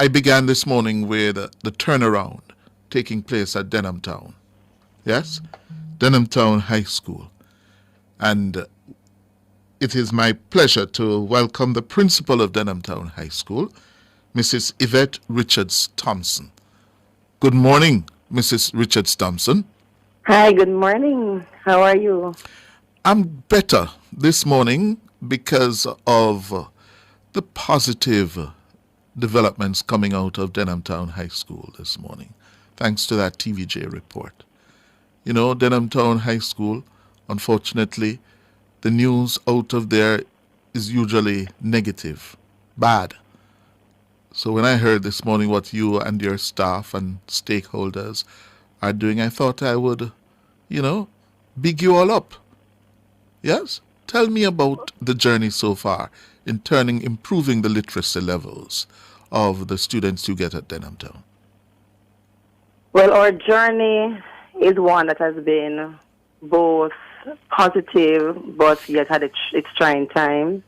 I began this morning with the turnaround taking place at Denham Town. Yes? Denham Town High School. And it is my pleasure to welcome the principal of Denham Town High School, Mrs. Yvette Richards-Thompson. Good morning, Mrs. Richards-Thompson. Hi, good morning. How are you? I'm better this morning because of the positive developments coming out of Denham Town High School this morning, thanks to that TVJ report. You know, Denham Town High School, unfortunately, the news out of there is usually negative, bad. So when I heard this morning what you and your staff and stakeholders are doing, I thought I would, big you all up. Yes? Tell me about the journey so far in improving the literacy levels of the students you get at Denham Town. Well, our journey is one that has been both positive, but yet had its trying times.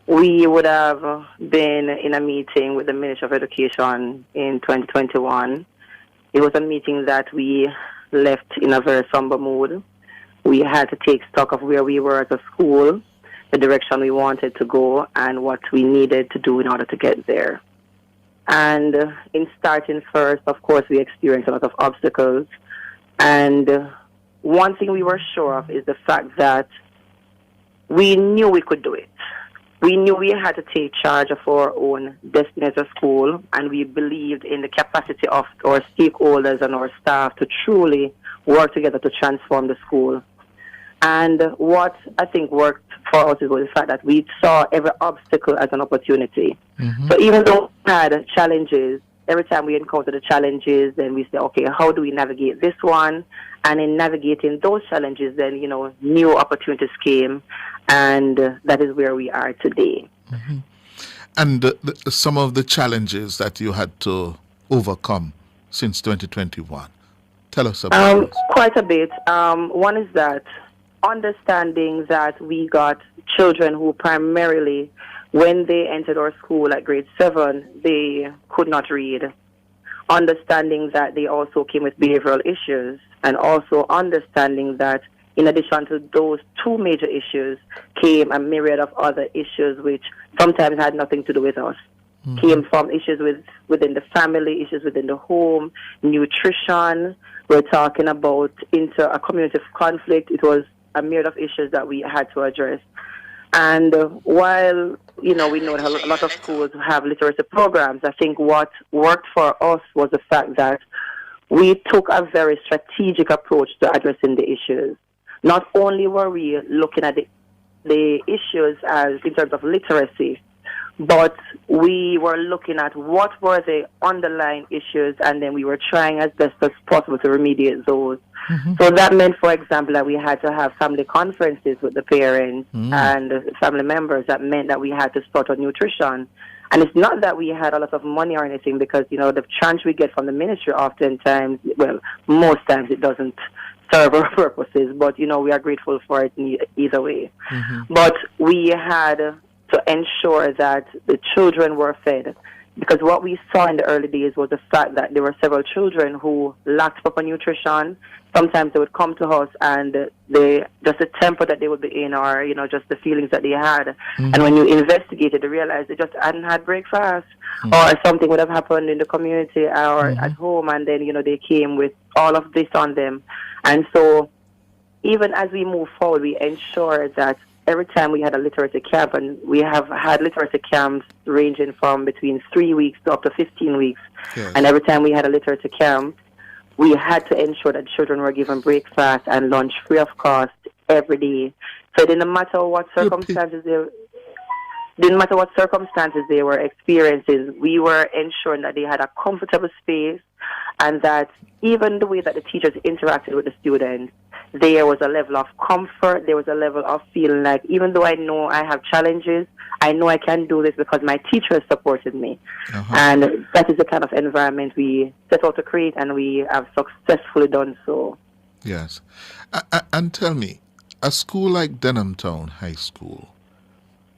We would have been in a meeting with the Ministry of Education in 2021. It was a meeting that we left in a very somber mood. We had to take stock of where we were as a school, the direction we wanted to go, and what we needed to do in order to get there. And in starting first, of course, we experienced a lot of obstacles. And one thing we were sure of is the fact that we knew we could do it. We knew we had to take charge of our own destiny as a school, and we believed in the capacity of our stakeholders and our staff to truly work together to transform the school. And what I think worked for us was the fact that we saw every obstacle as an opportunity. Mm-hmm. So even though we had challenges, every time we encountered the challenges, then we say, okay, how do we navigate this one? And in navigating those challenges, then, new opportunities came, and that is where we are today. Mm-hmm. And some of the challenges that you had to overcome since 2021, tell us about this. Quite a bit. One is that understanding that we got children who primarily, when they entered our school at grade 7, they could not read. Understanding that they also came with behavioral issues, and also understanding that in addition to those two major issues came a myriad of other issues which sometimes had nothing to do with us. Mm-hmm. Came from issues within the family, issues within the home, nutrition. We're talking about a community conflict. It was a myriad of issues that we had to address. And while, we know that a lot of schools have literacy programs, I think what worked for us was the fact that we took a very strategic approach to addressing the issues. Not only were we looking at the issues as in terms of literacy, but we were looking at what were the underlying issues, and then we were trying as best as possible to remediate those. Mm-hmm. So that meant, for example, that we had to have family conferences with the parents and family members. That meant that we had to start on nutrition. And it's not that we had a lot of money or anything, because, the tranche we get from the ministry oftentimes, well, most times it doesn't serve our purposes, but, we are grateful for it either way. Mm-hmm. But we had to ensure that the children were fed, because what we saw in the early days was the fact that there were several children who lacked proper nutrition. Sometimes they would come to us and just the temper that they would be in, or, just the feelings that they had. Mm-hmm. And when you investigated, they realized they just hadn't had breakfast, or something would have happened in the community or at home, and then, they came with all of this on them. And so even as we move forward, we ensure that every time we had a literacy camp, and we have had literacy camps ranging from between 3 weeks to up to 15 weeks, yes. And every time we had a literacy camp, we had to ensure that children were given breakfast and lunch free of cost every day. So it didn't matter what circumstances they were experiencing, we were ensuring that they had a comfortable space, and that even the way that the teachers interacted with the students, there was a level of comfort, there was a level of feeling like, even though I know I have challenges, I know I can do this because my teachers supported me. Uh-huh. And that is the kind of environment we set out to create, and we have successfully done so. Yes. And tell me, a school like Denham Town High School,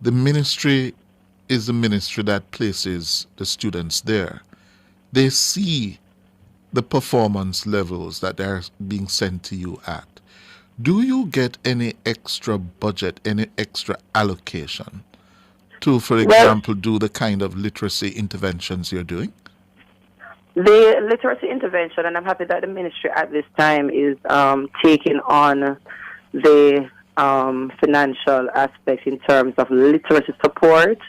the ministry is the ministry that places the students there. They see the performance levels that they're being sent to you at. Do you get any extra budget, any extra allocation to, for Well, example, do the kind of literacy interventions you're doing? the literacy intervention, and I'm happy that the ministry at this time is taking on the financial aspects in terms of literacy support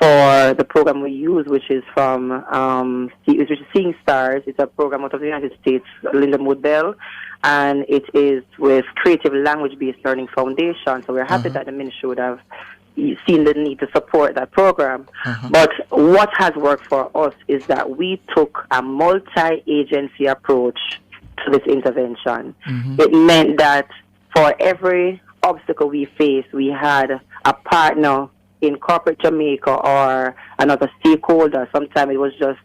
for the program we use, which is which is Seeing Stars. It's a program out of the United States, Linda Modell, and it is with Creative Language-Based Learning Foundation. So we're happy that the ministry would have seen the need to support that program. But what has worked for us is that we took a multi-agency approach to this intervention. It meant that for every obstacle we faced, we had a partner in corporate Jamaica or another stakeholder. Sometimes it was just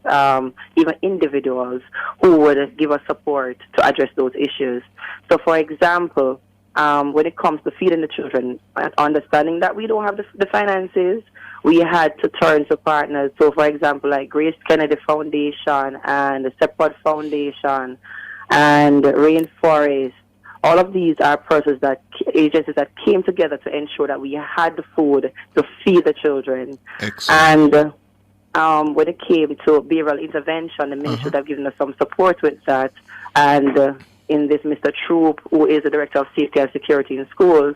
even individuals who would give us support to address those issues. So, for example, when it comes to feeding the children, understanding that we don't have the finances, we had to turn to partners. So, for example, like Grace Kennedy Foundation and the Sepod Foundation and Rainforest. All of these are agencies that came together to ensure that we had the food to feed the children. Excellent. And when it came to behavioral intervention, the ministry would have given us some support with that. And in this, Mr. Troop, who is the Director of Safety and Security in Schools,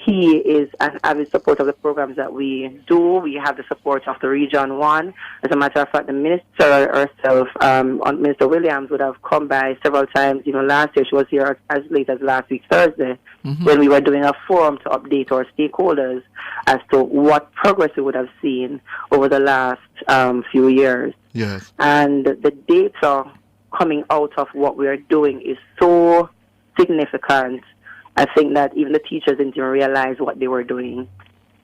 he is an avid supporter of the programs that we do. We have the support of the Region 1. As a matter of fact, the minister herself, Minister Williams, would have come by several times. Last year she was here as late as last week, Thursday, when we were doing a forum to update our stakeholders as to what progress we would have seen over the last few years. Yes. And the data coming out of what we are doing is so significant. I think that even the teachers didn't even realize what they were doing.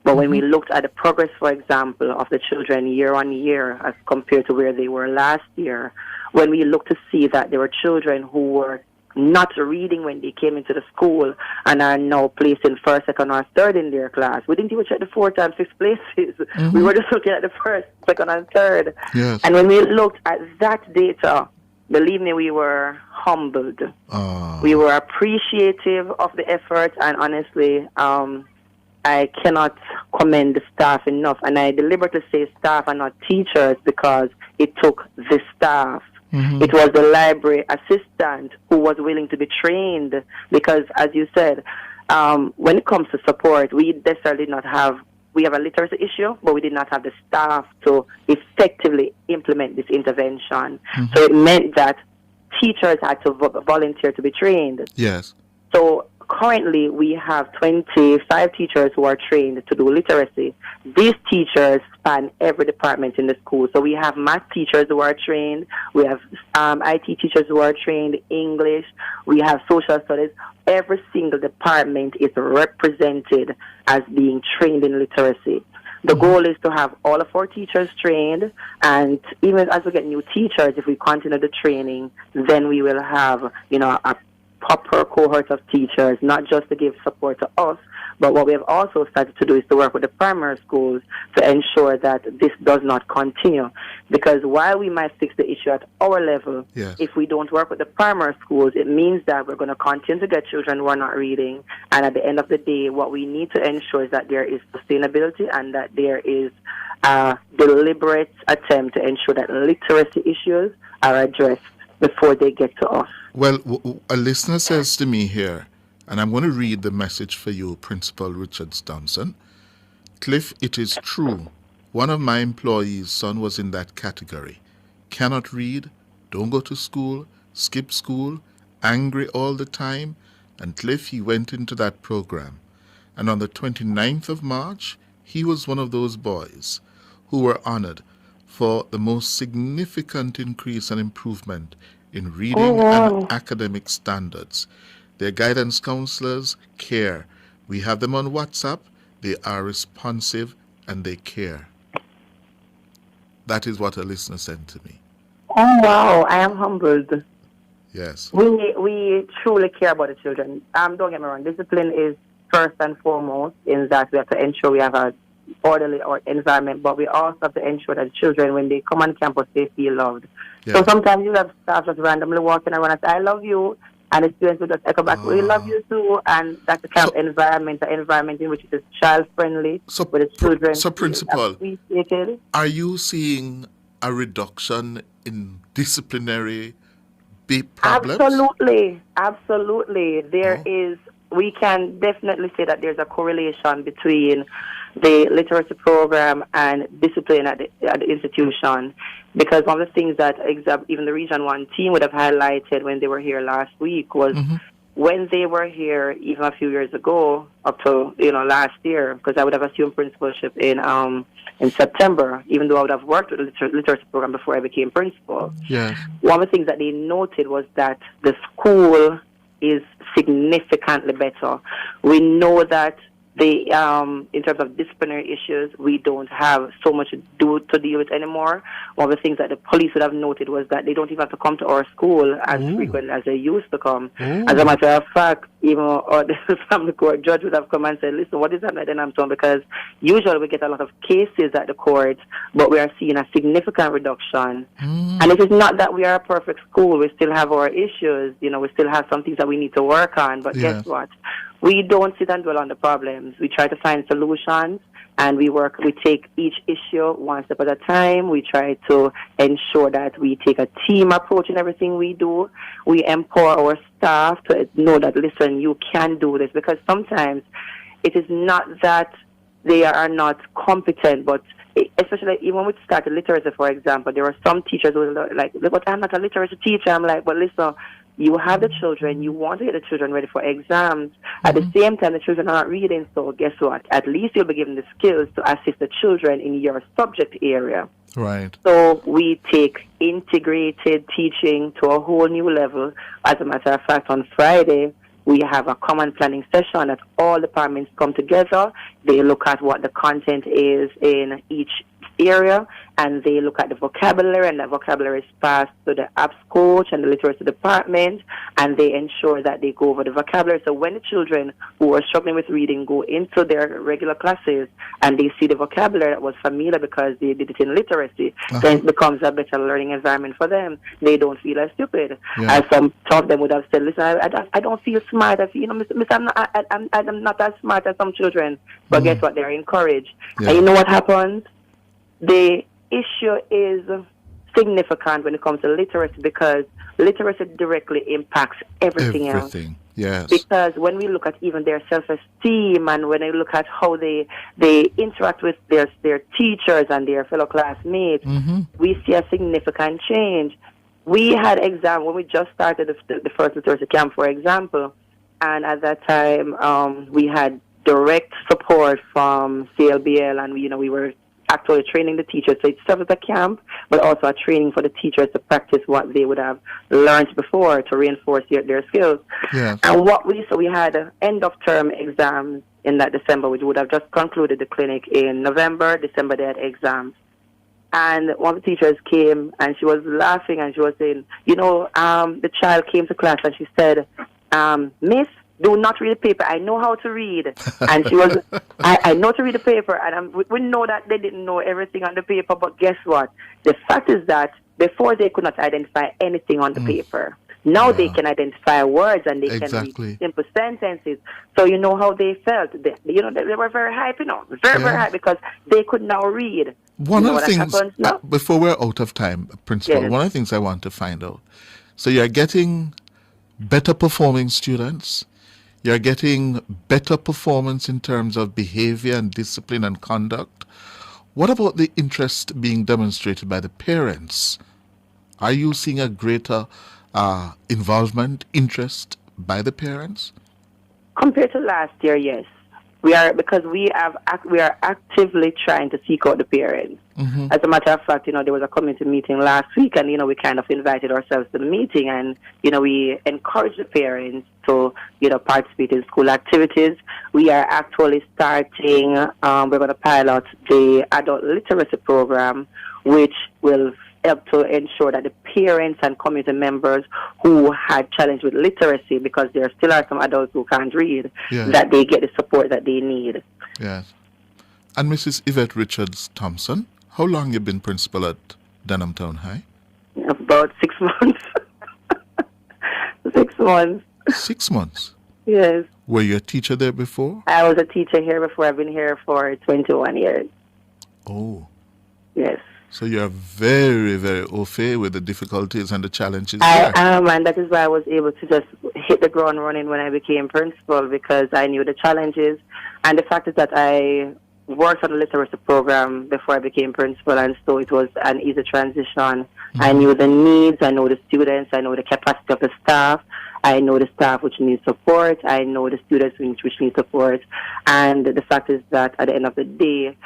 But when we looked at the progress, for example, of the children year on year as compared to where they were last year, when we looked to see that there were children who were not reading when they came into the school and are now placed in first, second, or third in their class. We didn't even check the fourth and fifth places. We were just looking at the first, second, and third. Yes. And when we looked at that data, believe me, we were humbled. We were appreciative of the effort, and honestly, I cannot commend the staff enough. And I deliberately say staff and not teachers because it took the staff. It was the library assistant who was willing to be trained because, as you said, when it comes to support, we necessarily did not have. We have a literacy issue, but we did not have the staff to effectively implement this intervention. So it meant that teachers had to volunteer to be trained. Yes. So currently we have 25 teachers who are trained to do literacy. These teachers span every department in the school. So we have math teachers who are trained. We have IT teachers who are trained, English. We have social studies. Every single department is represented as being trained in literacy. The goal is to have all of our teachers trained, and even as we get new teachers, if we continue the training, then we will have, a proper cohort of teachers, not just to give support to us, but what we have also started to do is to work with the primary schools to ensure that this does not continue. Because while we might fix the issue at our level, if we don't work with the primary schools, it means that we're going to continue to get children who are not reading. And at the end of the day, what we need to ensure is that there is sustainability and that there is a deliberate attempt to ensure that literacy issues are addressed before they get to us. Well, a listener says to me here, and I'm going to read the message for you, Principal Richards-Thompson. Cliff, it is true. One of my employees' son was in that category. Cannot read, don't go to school, skip school, angry all the time. And Cliff, he went into that program. And on the 29th of March, he was one of those boys who were honored for the most significant increase and improvement in reading and academic standards. Their guidance counselors care. We have them on WhatsApp. They are responsive and they care. That is what a listener sent to me. Oh, wow. I am humbled. Yes. We truly care about the children. Don't get me wrong. Discipline is first and foremost in that we have to ensure we have a orderly or environment, but we also have to ensure that children, when they come on campus, they feel loved. Yeah. So sometimes you have staff just randomly walking around and say, I love you, and the students will just echo back, we love you too, and that's the kind of environment, the environment in which it is child-friendly, So, where the children so feel Principal, appreciated. are you seeing a reduction in disciplinary problems? Absolutely, absolutely. There Oh. is, we can definitely say that there's a correlation between the literacy program and discipline at the institution. Because one of the things that even the Region 1 team would have highlighted when they were here last week was when they were here even a few years ago, up to last year, because I would have assumed principalship in September, even though I would have worked with the literacy program before I became principal. Yes. One of the things that they noted was that the school is significantly better. We know that in terms of disciplinary issues, we don't have so much to deal with anymore. One of the things that the police would have noted was that they don't even have to come to our school as frequently as they used to come. As a matter of fact, even the family court judge would have come and said, listen, what is happening at Denham? Because usually we get a lot of cases at the court, but we are seeing a significant reduction. And it is not that we are a perfect school. We still have our issues. We still have some things that we need to work on. But guess what? We don't sit and dwell on the problems. We try to find solutions, and we take each issue one step at a time. We try to ensure that we take a team approach in everything we do. We empower our staff to know that, listen, you can do this, because sometimes it is not that they are not competent, but especially even when we started literacy, for example, there were some teachers who were like, but I'm not a literacy teacher. I'm like, but listen, you have the children, you want to get the children ready for exams. At the same time, the children are not reading, so guess what? At least you'll be given the skills to assist the children in your subject area. Right. So we take integrated teaching to a whole new level. As a matter of fact, on Friday, we have a common planning session that all departments come together. They look at what the content is in each area, and they look at the vocabulary, and that vocabulary is passed to the apps coach and the literacy department, and they ensure that they go over the vocabulary. So when the children who are struggling with reading go into their regular classes and they see the vocabulary that was familiar because they did it in literacy, then it becomes a better learning environment for them. They don't feel as stupid. As some of them would have said, listen, I don't feel smart. I feel, I'm not as smart as some children. But guess what? They're encouraged. And you know what happens? The issue is significant when it comes to literacy, because literacy directly impacts everything else. Yes. Because when we look at even their self-esteem, and when we look at how they interact with their teachers and their fellow classmates, we see a significant change. We had exam when we just started the first literacy camp, for example, and at that time we had direct support from CLBL, and we were actually training the teachers. So it's served as a camp, but also a training for the teachers to practice what they would have learned before to reinforce their skills. Yes. And we had end of term exams in that December. We would have just concluded the clinic in November. December they had exams. And one of the teachers came and she was laughing and she was saying, the child came to class and she said, Miss, do not read the paper. I know how to read. And she was, I know to read the paper. And we know that they didn't know everything on the paper. But guess what? The fact is that before they could not identify anything on the paper. Now they can identify words and they can read simple sentences. So you know how they felt. They were very hype, very hype, because they could now read. One of the things, before we're out of time, Principal, one of the things I want to find out. So you're getting better performing students. You're getting better performance in terms of behavior and discipline and conduct. What about the interest being demonstrated by the parents? Are you seeing a greater involvement, interest by the parents? Compared to last year, yes. We are, because we are actively trying to seek out the parents. As a matter of fact, there was a community meeting last week, and we kind of invited ourselves to the meeting, and we encouraged the parents to participate in school activities. We are actually starting. We're going to pilot the adult literacy program, which will help to ensure that the parents and community members who had challenge with literacy, because there still are some adults who can't read, that they get the support that they need. Yes. And Mrs. Yvette Richards-Thompson, how long you been principal at Denham Town High? About 6 months. 6 months. 6 months. Yes. Were you a teacher there before? I was a teacher here before. I've been here for 21 years. Oh. Yes. So you're very, very au fait with the difficulties and the challenges I there. am, and that is why I was able to just hit the ground running when I became principal, because I knew the challenges. And the fact is that I worked on the literacy program before I became principal, and so it was an easy transition. I knew the needs, I know the students, I know the capacity of the staff, I know the staff which needs support, I know the students which need support. And the fact is that at the end of the day,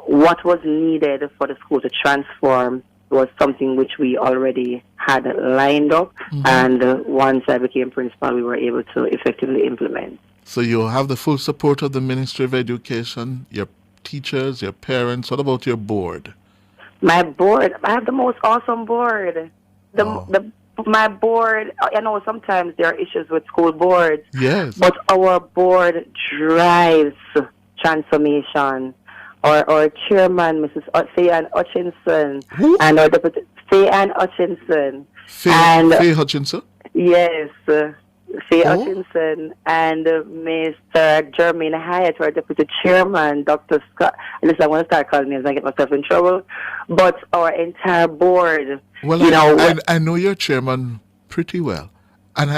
what was needed for the school to transform was something which we already had lined up, and once I became principal, we were able to effectively implement. So you have the full support of the Ministry of Education, your teachers, your parents. What about your board? My board, I have the most awesome board. My board, I know sometimes there are issues with school boards, Yes. but our board drives transformation. Our chairman, Mrs. Faye Hutchinson, Who? and our deputy, Faye Hutchinson. Faye Hutchinson? Yes, Faye Oh. Hutchinson and Mr. Jermaine Hyatt, our deputy chairman, Dr. Scott. Listen, I want to start calling names and get myself in trouble. But our entire board, Well, you know, I know your chairman pretty well. And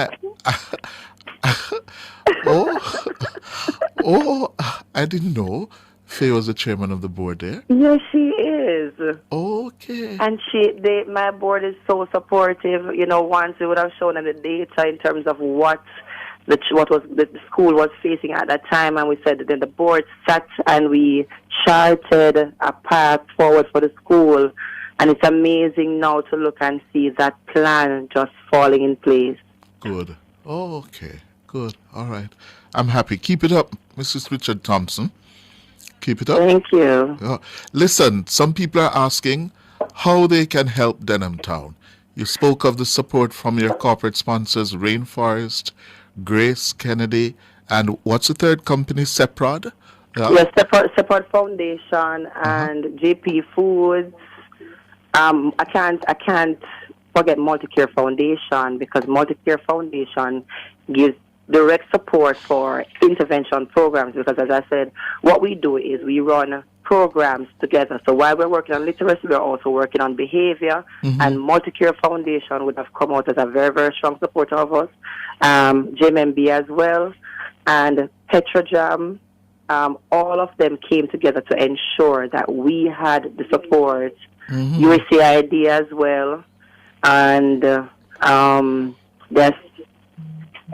I didn't know Faye was the chairman of the board there. yes, she is. Okay. And my board is so supportive. You know, once we would have shown them the data in terms of what the school was facing at that time, and we said that then the board sat and we charted a path forward for the school. And it's amazing now to look and see that plan just falling in place. Good. Okay. Good. All right. I'm happy. Keep it up, Mrs. Richard-Thompson. Keep it up. Thank you. Listen, some people are asking how they can help Denham Town. You spoke of the support from your corporate sponsors, Rainforest, Grace Kennedy, and what's the third company, Seprod? Yes, Support Foundation and JP Foods. I can't forget Multicare Foundation, because Multicare Foundation gives direct support for intervention programs, because as I said, what we do is we run programs together. So while we're working on literacy, we're also working on behavior, and Multicare Foundation would have come out as a very, very strong supporter of us. JMMB as well, and Petrojam, all of them came together to ensure that we had the support. USAID as well, and there's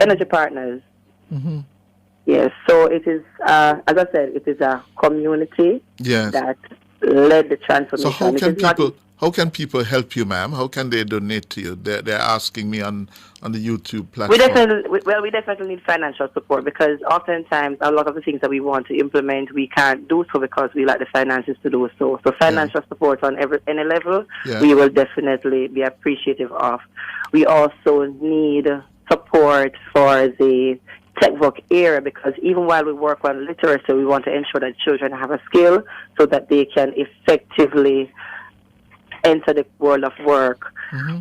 Energy Partners. Yes, so it is, as I said, it is a community that led the transformation. So how can people help you, ma'am? How can they donate to you? They're asking me on the YouTube platform. We definitely need financial support, because oftentimes a lot of the things that we want to implement, we can't do so because we lack the finances to do so. So financial support on any level, we will definitely be appreciative of. We also need support for the textbook area, because even while we work on literacy, we want to ensure that children have a skill so that they can effectively enter the world of work.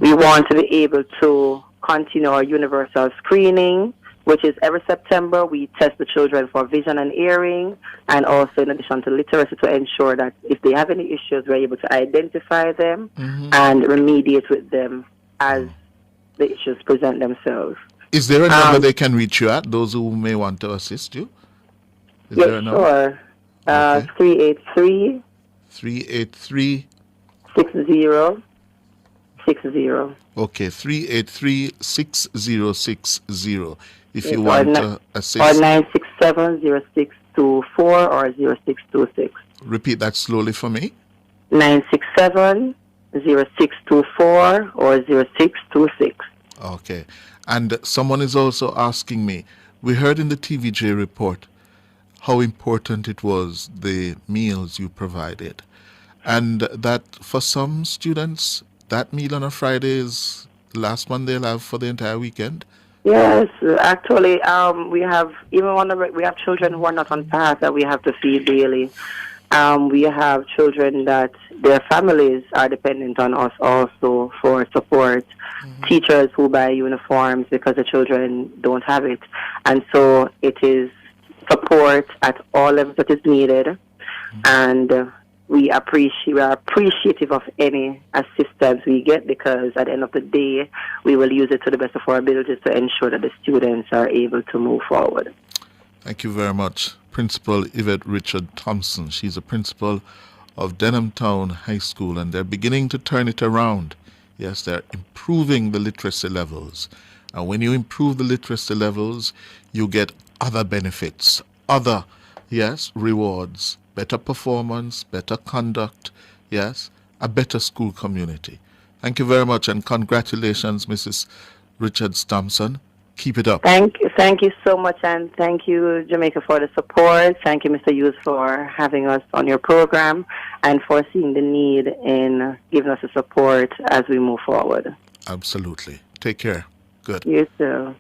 We want to be able to continue our universal screening, which is every September we test the children for vision and hearing, and also in addition to literacy, to ensure that if they have any issues, we're able to identify them and remediate with them as the issues present themselves. Is there a number they can reach you at, those who may want to assist you? Is there a number? Sure. 383 6060. Okay, 383-6060. If you Yes, want to assist. Or 967-0624 or 0626. Repeat that slowly for me. 967-0624 or 0626. Okay. And someone is also asking me, we heard in the TVJ report how important it was, the meals you provided. And that for some students, that meal on a Friday is the last one they'll have for the entire weekend. Yes, actually, we have even we have children who are not on path that we have to feed daily. We have children that their families are dependent on us also for support. Teachers who buy uniforms because the children don't have it, and so it is support at all levels that is needed, and we are appreciative of any assistance we get, because at the end of the day, we will use it to the best of our abilities to ensure that the students are able to move forward. Thank you very much, Principal Yvette Richards-Thompson. She's a principal of Denham Town High School, and they're beginning to turn it around. Yes, they're improving the literacy levels. And when you improve the literacy levels, you get other benefits, other, yes, rewards, better performance, better conduct, yes, a better school community. Thank you very much, and congratulations, Mrs. Richards-Thompson. Keep it up. Thank you so much, and thank you, Jamaica, for the support. Thank you, Mr. Hughes, for having us on your program and for seeing the need in giving us the support as we move forward. Absolutely. Take care. Good. You too.